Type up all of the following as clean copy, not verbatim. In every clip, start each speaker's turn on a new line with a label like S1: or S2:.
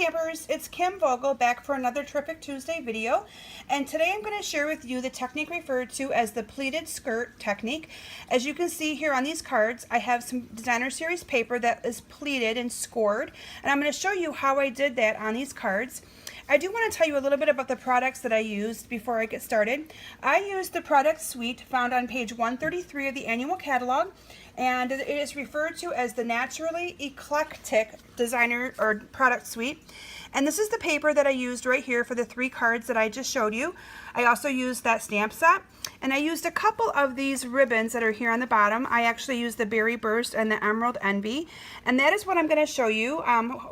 S1: Stampers, it's Kim Vogel back for another Terrific Tuesday video, and today I'm going to share with you the technique referred to as the pleated skirt technique. As you can see here on these cards, I have some designer series paper that is pleated and scored, and I'm going to show you how I did that on these cards. I do want to tell you a little bit about the products that I used before I get started. I used the product suite found on page 133 of the annual catalog, and it is referred to as the Naturally Eclectic designer or product suite. And this is the paper that I used right here for the 3 cards that I just showed you. I also used that stamp set, and I used a couple of these ribbons that are here on the bottom. I actually used the Berry Burst and the Emerald Envy, and that is what I'm going to show you,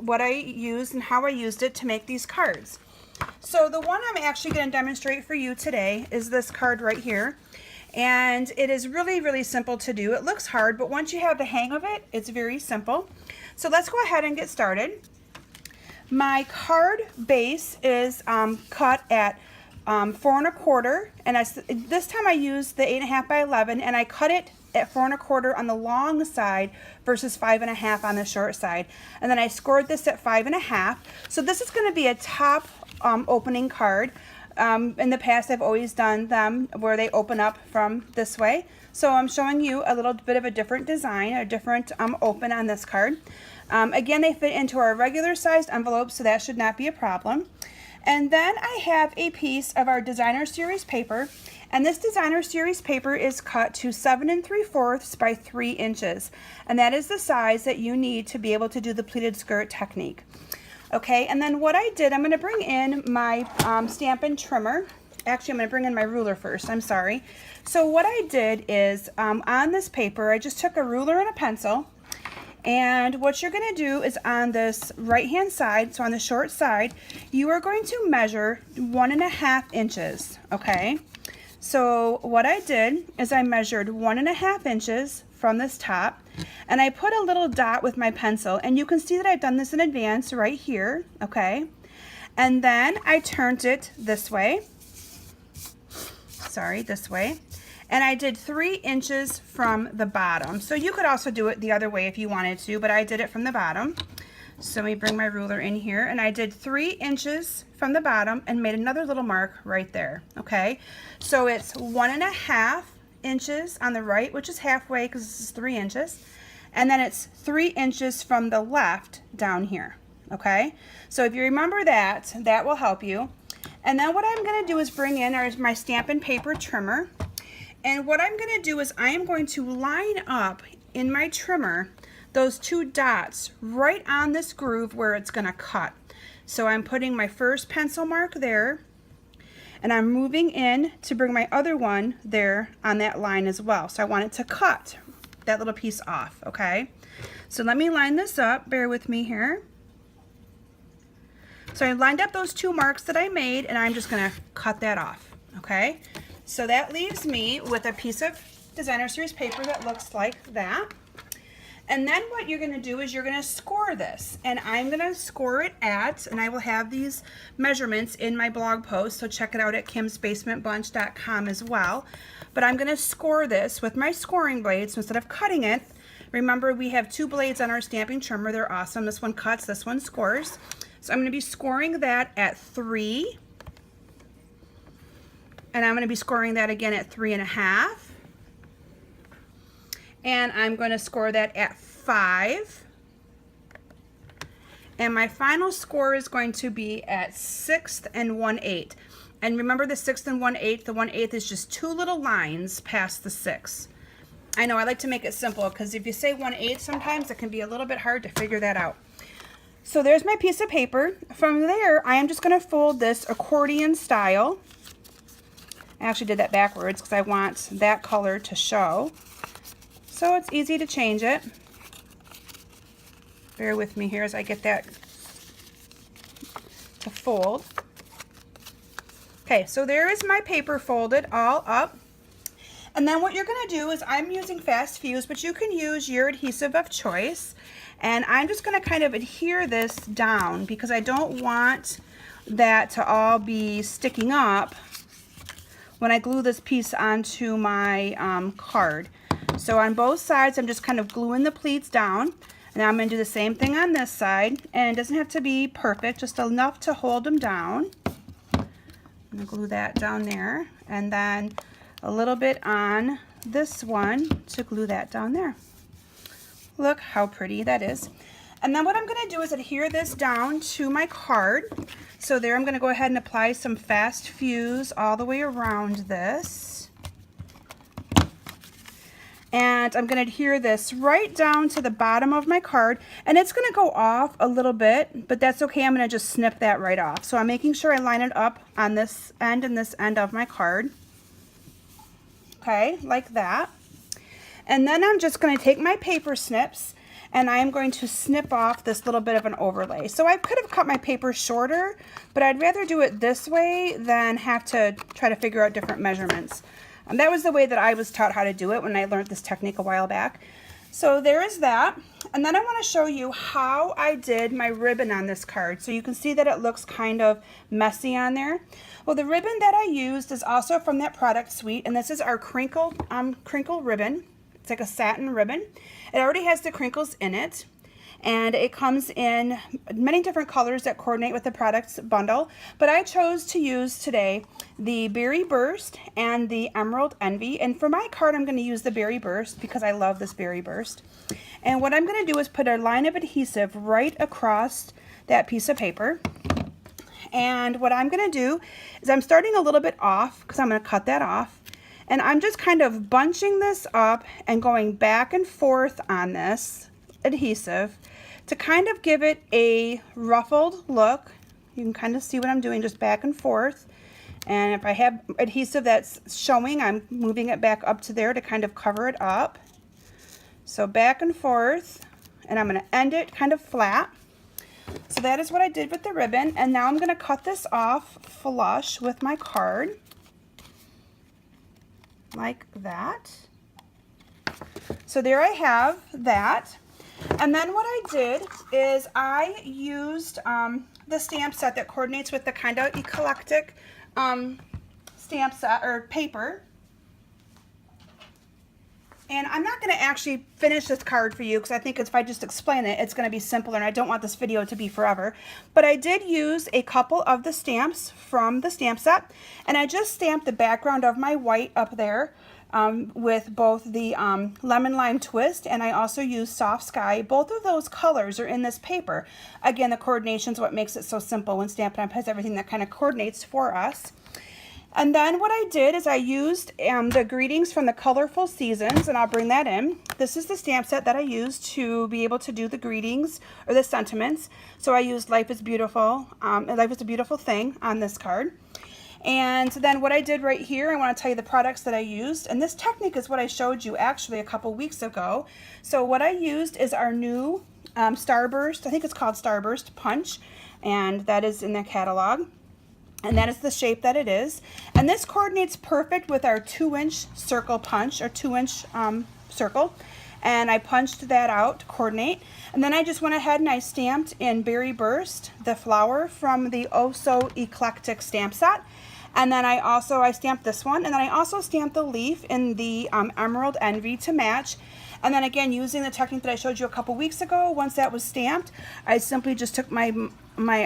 S1: what I used and how I used it to make these cards. So the one I'm actually going to demonstrate for you today is this card right here. And it is really simple to do. It looks hard, but once you have the hang of it, it's very simple. So let's go ahead and get started. My card base is cut at 4 1/4, and this time I used the 8.5 by 11, and I cut it at 4 1/4 on the long side versus 5.5 on the short side. And then I scored this at 5.5. So this is going to be a top opening card. In the past, I've always done them where they open up from this way. So I'm showing you a little bit of a different design, a different open on this card. Again, they fit into our regular sized envelope, so that should not be a problem. And then I have a piece of our designer series paper, and this designer series paper is cut to 7 3/4 by 3 inches, and that is the size that you need to be able to do the pleated skirt technique. Okay, and then what I did, I'm going to bring in my Stampin' trimmer. Actually, I'm going to bring in my ruler first. I'm sorry. So what I did is on this paper, I just took a ruler and a pencil. And what you're going to do is on this right-hand side, so on the short side, you are going to measure 1.5 inches. Okay. So what I did is I measured 1.5 inches from this top, and I put a little dot with my pencil, and you can see that I've done this in advance right here, okay? And then I turned it this way, this way, and I did 3 inches from the bottom. So you could also do it the other way if you wanted to, but I did it from the bottom. So let me bring my ruler in here, and I did 3 inches from the bottom and made another little mark right there, okay? So it's 1.5 inches on the right, which is halfway because this is 3 inches, and then it's 3 inches from the left down here, okay? So if you remember that, that will help you. And then what I'm going to do is bring in my Stampin' paper trimmer, and what I'm going to do is I am going to line up in my trimmer those 2 dots right on this groove where it's going to cut. So I'm putting my first pencil mark there, and I'm moving in to bring my other one there on that line as well. So I want it to cut that little piece off, okay? So let me line this up, bear with me here. So I lined up those 2 marks that I made, and I'm just gonna cut that off, okay? So that leaves me with a piece of designer series paper that looks like that. And then what you're going to do is you're going to score this, and I'm going to score it at, and I will have these measurements in my blog post, so check it out at kimsbasementbunch.com as well. But I'm going to score this with my scoring blades, so instead of cutting it, remember we have 2 blades on our stamping trimmer. They're awesome. This one cuts, this one scores. So I'm going to be scoring that at 3, and I'm going to be scoring that again at 3.5. And I'm going to score that at 5. And my final score is going to be at 6 1/8. And remember the 6 1/8, the 1/8 is just 2 little lines past the 6. I know I like to make it simple because if you say 1/8 sometimes it can be a little bit hard to figure that out. So there's my piece of paper. From there I am just going to fold this accordion style. I actually did that backwards because I want that color to show. So it's easy to change it. Bear with me here as I get that to fold. Okay, so there is my paper folded all up. And then what you're going to do is I'm using Fast Fuse, but you can use your adhesive of choice. And I'm just going to kind of adhere this down because I don't want that to all be sticking up when I glue this piece onto my card. So on both sides, I'm just kind of gluing the pleats down. And I'm going to do the same thing on this side, and it doesn't have to be perfect, just enough to hold them down. I'm going to glue that down there, and then a little bit on this one to glue that down there. Look how pretty that is. And then what I'm going to do is adhere this down to my card. So there I'm going to go ahead and apply some fast fuse all the way around this. And I'm going to adhere this right down to the bottom of my card, and it's going to go off a little bit, but that's okay. I'm going to just snip that right off. So I'm making sure I line it up on this end and this end of my card. Okay, like that. And then I'm just going to take my paper snips, and I am going to snip off this little bit of an overlay. So I could have cut my paper shorter, but I'd rather do it this way than have to try to figure out different measurements. That was the way that I was taught how to do it when I learned this technique a while back. So there is that. And then I want to show you how I did my ribbon on this card. So you can see that it looks kind of messy on there. Well, the ribbon that I used is also from that product suite, and this is our crinkle ribbon. It's like a satin ribbon. It already has the crinkles in it, and it comes in many different colors that coordinate with the products bundle, but I chose to use today the Berry Burst and the Emerald Envy, and for my card I'm going to use the Berry Burst because I love this Berry Burst. And what I'm going to do is put a line of adhesive right across that piece of paper, and what I'm going to do is I'm starting a little bit off because I'm going to cut that off, and I'm just kind of bunching this up and going back and forth on this adhesive to kind of give it a ruffled look. You can kind of see what I'm doing, just back and forth. And if I have adhesive that's showing, I'm moving it back up to there to kind of cover it up. So back and forth, and I'm going to end it kind of flat. So that is what I did with the ribbon, and now I'm going to cut this off flush with my card like that. So there I have that. And then what I did is I used the stamp set that coordinates with the kind of eclectic stamp set or paper. And I'm not going to actually finish this card for you because I think if I just explain it, it's going to be simpler, and I don't want this video to be forever. But I did use a couple of the stamps from the stamp set, and I just stamped the background of my white up there with both the Lemon Lime Twist, and I also used Soft Sky. Both of those colors are in this paper. Again, the coordination is what makes it so simple when Stampin' Up! Has everything that kind of coordinates for us. And then what I did is I used the greetings from the Colorful Seasons, and I'll bring that in. This is the stamp set that I used to be able to do the greetings or the sentiments. So I used Life is Beautiful, Life is a Beautiful Thing on this card. And then what I did right here, I want to tell you the products that I used. And this technique is what I showed you actually a couple weeks ago. So what I used is our new Starburst, I think it's called Starburst Punch, and that is in the catalog. And that is the shape that it is. And this coordinates perfect with our 2-inch circle punch, or 2-inch circle. And I punched that out to coordinate. And then I just went ahead and I stamped in Berry Burst, the flower from the Oh So Eclectic stamp set. And then I stamped this one. And then I also stamped the leaf in the Emerald Envy to match. And then again, using the technique that I showed you a couple weeks ago, once that was stamped, I simply just took my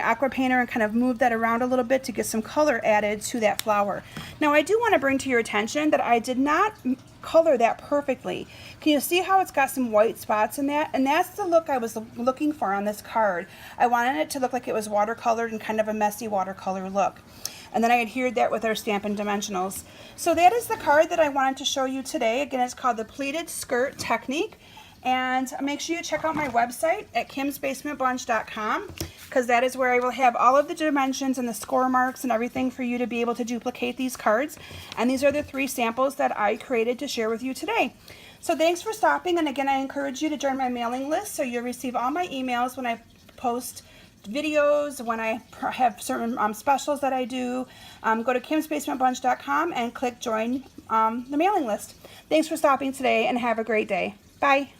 S1: aqua painter and kind of moved that around a little bit to get some color added to that flower. Now I do want to bring to your attention that I did not color that perfectly. Can you see how it's got some white spots in that? And that's the look I was looking for on this card. I wanted it to look like it was watercolored and kind of a messy watercolor look. And then I adhered that with our Stampin' Dimensionals. So that is the card that I wanted to show you today. Again, it's called the Pleated Skirt Technique. And make sure you check out my website at kimsbasementbunch.com, because that is where I will have all of the dimensions and the score marks and everything for you to be able to duplicate these cards. And these are the 3 samples that I created to share with you today. So thanks for stopping, and again, I encourage you to join my mailing list so you'll receive all my emails when I post videos, when I have certain specials that I do. Go to kimsbasementbunch.com and click join the mailing list. Thanks for stopping today, and have a great day. Bye.